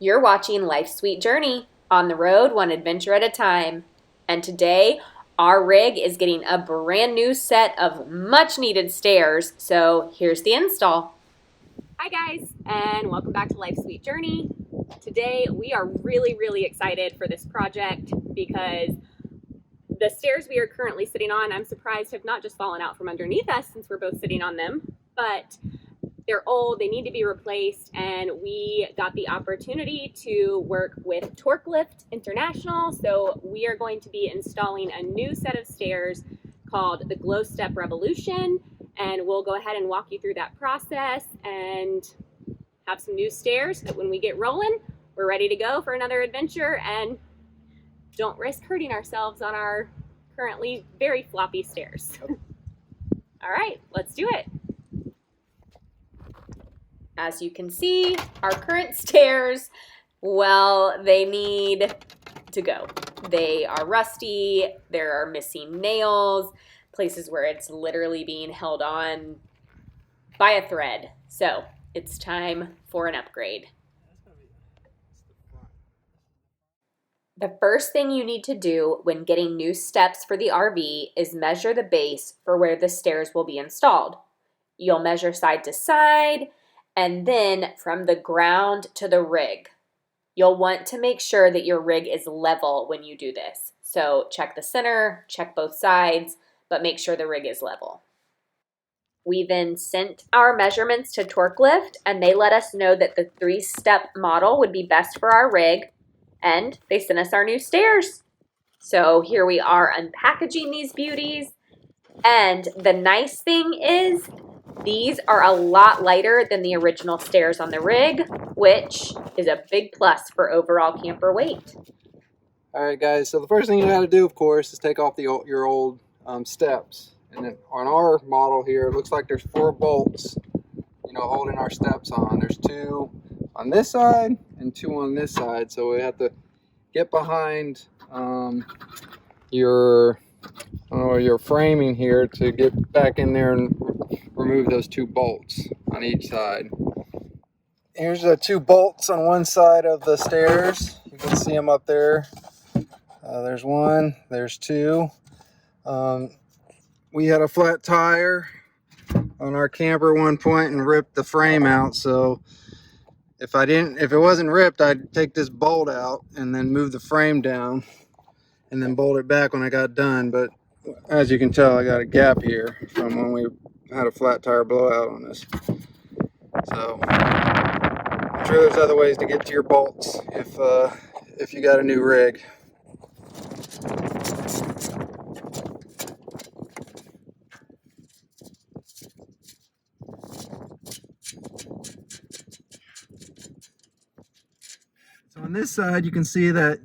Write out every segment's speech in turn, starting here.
You're watching Life's Sweet Journey, on the road one adventure at a time. And today, our rig is getting a brand new set of much needed stairs, so here's the install. Hi guys, and welcome back to Life's Sweet Journey. Today, we are really excited for this project because the stairs we are currently sitting on, I'm surprised, have not just fallen out from underneath us since we're both sitting on them, but they're old, they need to be replaced, and we got the opportunity to work with Torklift International. So we are going to be installing a new set of stairs called the GlowStep Revolution, and we'll go ahead and walk you through that process and have some new stairs that when we get rolling, we're ready to go for another adventure and don't risk hurting ourselves on our currently very floppy stairs. All right, let's do it. As you can see, our current stairs, well, they need to go. They are rusty, there are missing nails, places where it's literally being held on by a thread. So it's time for an upgrade. The first thing you need to do when getting new steps for the RV is measure the base for where the stairs will be installed. You'll measure side to side, and then from the ground to the rig. You'll want to make sure that your rig is level when you do this. So check the center, check both sides, but make sure the rig is level. We then sent our measurements to Torklift, and they let us know that the 3-step model would be best for our rig, and they sent us our new stairs. So here we are unpackaging these beauties, and the nice thing is these are a lot lighter than the original stairs on the rig, which is a big plus for overall camper weight. All right, guys, so the first thing you got to do, of course, is take off your old steps. And then on our model here, it looks like there's 4 bolts, holding our steps on. There's 2 on this side and 2 on this side. So we have to get behind your framing here to get back in there and remove those 2 bolts on each side. Here's the 2 bolts on one side of the stairs. You can see them up there. There's 1, there's 2. We had a flat tire on our camper at one point and ripped the frame out. So if it wasn't ripped, I'd take this bolt out and then move the frame down and then bolt it back when I got done. But as you can tell, I got a gap here from when we had a flat tire blowout on this. So I'm sure there's other ways to get to your bolts if you got a new rig. So on this side, you can see that,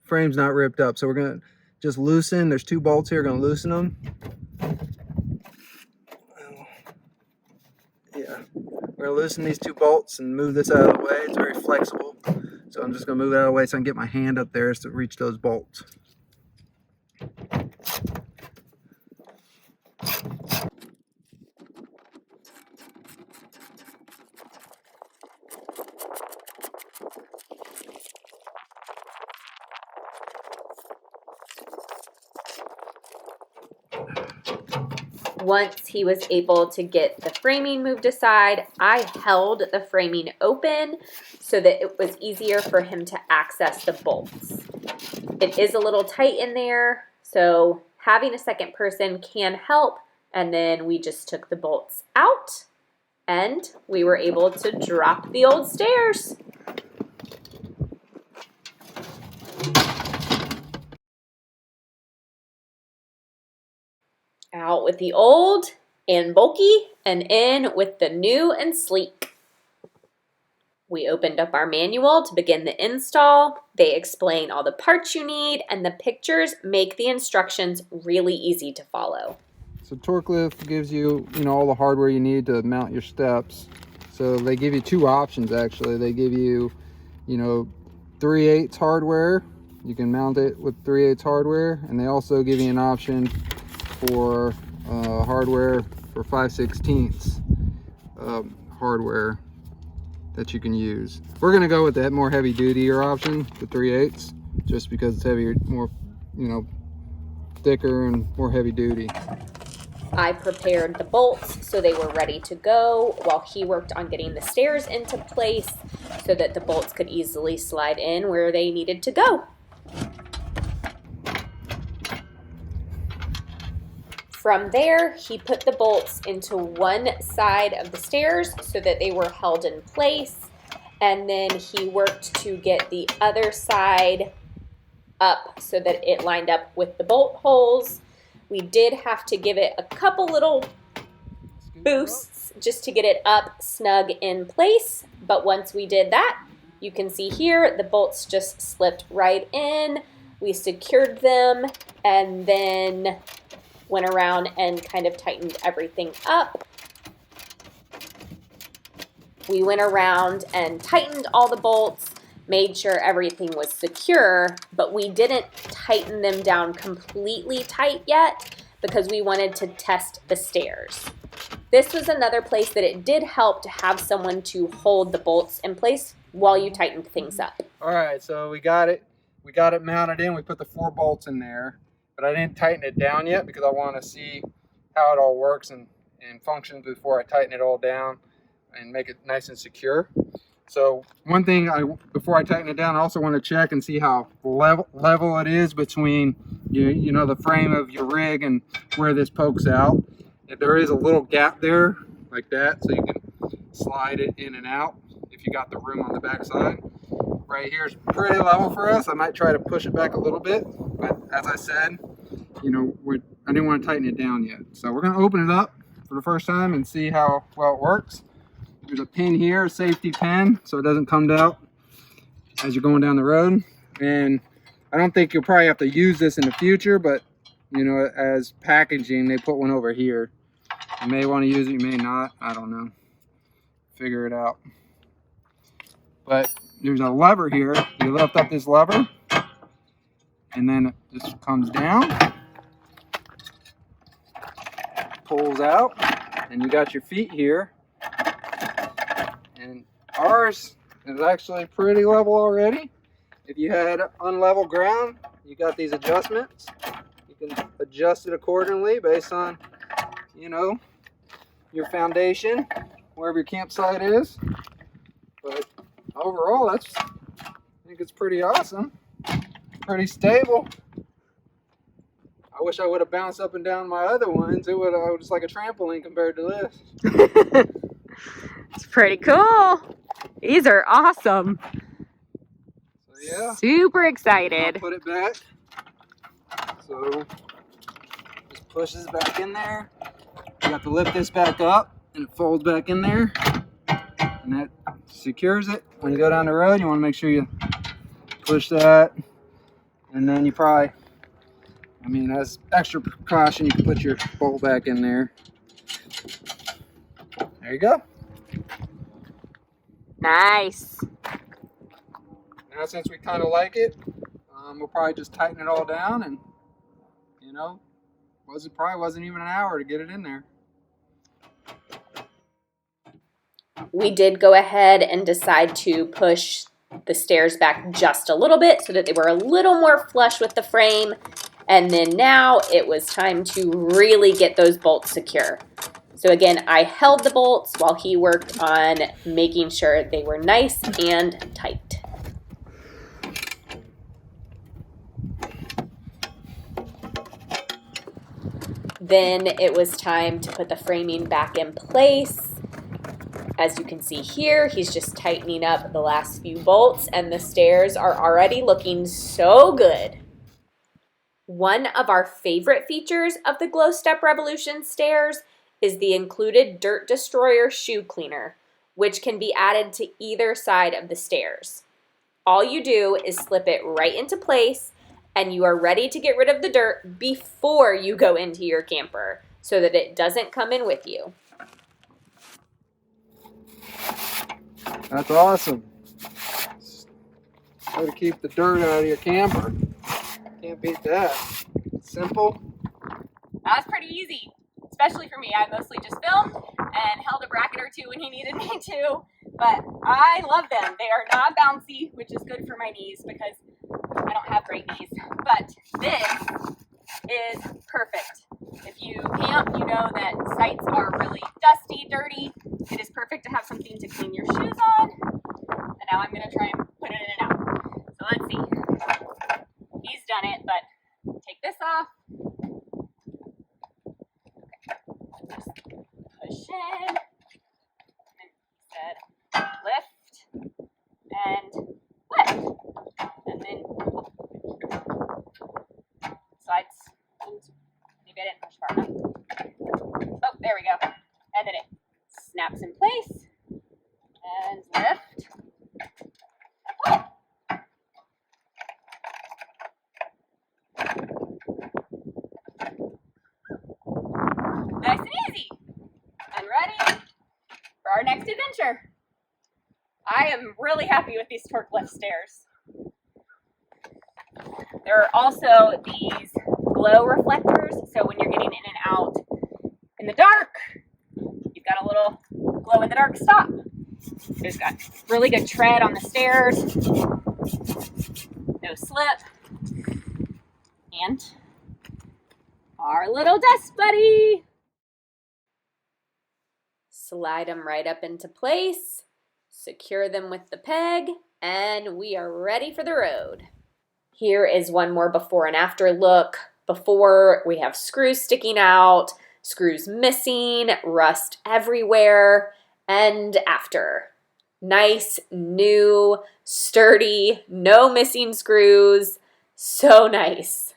frame's not ripped up. So we're going to just loosen. There's 2 bolts here. We're going to loosen them. Yeah. We're going to loosen these 2 bolts and move this out of the way. It's very flexible. So I'm just going to move it out of the way so I can get my hand up there to reach those bolts. Once he was able to get the framing moved aside, I held the framing open so that it was easier for him to access the bolts. It is a little tight in there, so having a second person can help, and then we just took the bolts out and we were able to drop the old stairs. Out with the old and bulky, and in with the new and sleek. We opened up our manual to begin the install. They explain all the parts you need, and the pictures make the instructions really easy to follow. So Torklift gives you, all the hardware you need to mount your steps. So they give you 2 options, actually. They give you, 3/8 hardware. You can mount it with 3/8 hardware, and they also give you an option for hardware for 5/16 hardware. that you can use. We're gonna go with that more heavy duty option, the 3/8, just because it's heavier, more, you know, thicker and more heavy duty. I prepared the bolts so they were ready to go while he worked on getting the stairs into place so that the bolts could easily slide in where they needed to go. From there, he put the bolts into one side of the stairs so that they were held in place, and then he worked to get the other side up so that it lined up with the bolt holes. We did have to give it a couple little boosts just to get it up snug in place, but once we did that, you can see here the bolts just slipped right in. We secured them and then went around and kind of tightened everything up. We went around and tightened all the bolts, made sure everything was secure, but we didn't tighten them down completely tight yet because we wanted to test the stairs. This was another place that it did help to have someone to hold the bolts in place while you tightened things up. All right, so we got it mounted in. We put the 4 bolts in there, but I didn't tighten it down yet because I want to see how it all works and functions before I tighten it all down and make it nice and secure. So one thing, before I tighten it down, I also want to check and see how level it is between you know, the frame of your rig and where this pokes out. If there is a little gap there like that, so you can slide it in and out if you got the room on the back side. Right here is pretty level for us. I might try to push it back a little bit, but as I said, you know, I didn't want to tighten it down yet. So we're going to open it up for the first time and see how well it works. There's a pin here, a safety pin, so it doesn't come out as you're going down the road. And I don't think you'll probably have to use this in the future, but you know, as packaging, they put one over here. You may want to use it, you may not. I don't know. Figure it out. But there's a lever here. You lift up this lever, and then it just comes down, pulls out, and you got your feet here. And ours is actually pretty level already. If you had unlevel ground, you got these adjustments. You can adjust it accordingly based on, you know, your foundation, wherever your campsite is. But overall, I think it's pretty awesome, pretty stable. I wish I would have bounced up and down my other ones. It would have just like a trampoline compared to this. It's pretty cool. These are awesome. So yeah, Super excited. I'll put it back. So just pushes back in there. You have to lift this back up, and it folds back in there, and that secures it. When you go down the road, you want to make sure you push that, and then you probably, I mean, as extra precaution, you can put your bolt back in there. There you go. Nice. Now, since we kind of like it, we'll probably just tighten it all down, and you know, probably wasn't even an hour to get it in there. We did go ahead and decide to push the stairs back just a little bit so that they were a little more flush with the frame. And then now it was time to really get those bolts secure. So again, I held the bolts while he worked on making sure they were nice and tight. Then it was time to put the framing back in place. As you can see here, he's just tightening up the last few bolts, and the stairs are already looking so good. One of our favorite features of the GlowStep Revolution stairs is the included Dirt Destroyer shoe cleaner, which can be added to either side of the stairs. All you do is slip it right into place, and you are ready to get rid of the dirt before you go into your camper so that it doesn't come in with you. That's awesome. Way to keep the dirt out of your camper. Can't beat that. Simple. That was pretty easy, especially for me. I mostly just filmed and held a bracket or two when he needed me to. but I love them. They are not bouncy, which is good for my knees because I don't have great knees. But this is perfect. If you camp, you know that sites are really dusty, dirty. It is perfect to have something to clean your shoes on. And now I'm going to try and put it in and out. So let's see. He's done it, but take this off. Just push in. And he said lift and lift. And then slides. Maybe I didn't push far enough. Oh, there we go. And then it snaps in place. And lift. And pull. Nice and easy. And ready for our next adventure. I am really happy with these Torklift stairs. There are also these glow reflectors, so when you're getting in and out in the dark, you've got a little glow in the dark stop. It's got really good tread on the stairs, no slip, and our little dust buddy. Slide them right up into place, secure them with the peg, and we are ready for the road. Here is one more before and after look. Before, we have screws sticking out, screws missing, rust everywhere, and after. Nice, new, sturdy, no missing screws. So nice.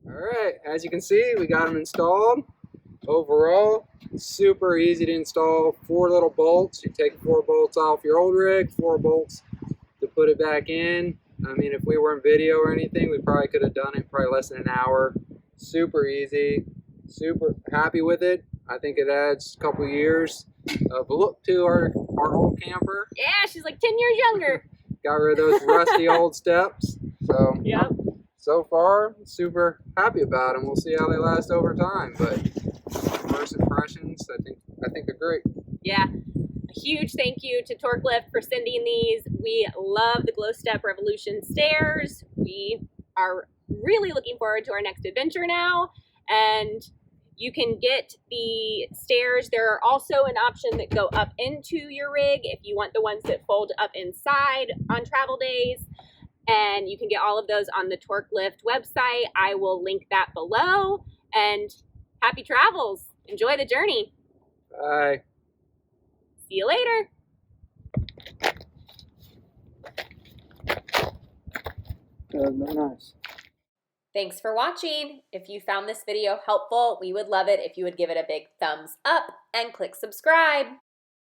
All right, as you can see, we got them installed. Overall, super easy to install. 4 little bolts. You take 4 bolts off your old rig, 4 bolts to put it back in. I mean, if we were in video or anything, we probably could have done it probably less than an hour. Super easy, super happy with it. I think it adds a couple years of look to our old camper. Yeah, she's like 10 years younger. Got rid of those rusty old steps. So, Yep. So far, super happy about them. We'll see how they last over time, but first impressions, I think they're great. Yeah. A huge thank you to Torklift for sending these. We love the GlowStep Revolution stairs. We are really looking forward to our next adventure now. And you can get the stairs. There are also an option that go up into your rig if you want the ones that fold up inside on travel days. And you can get all of those on the Torklift website. I will link that below. And happy travels. Enjoy the journey. Bye. See you later. That was nice. Thanks for watching. If you found this video helpful, we would love it if you would give it a big thumbs up and click subscribe.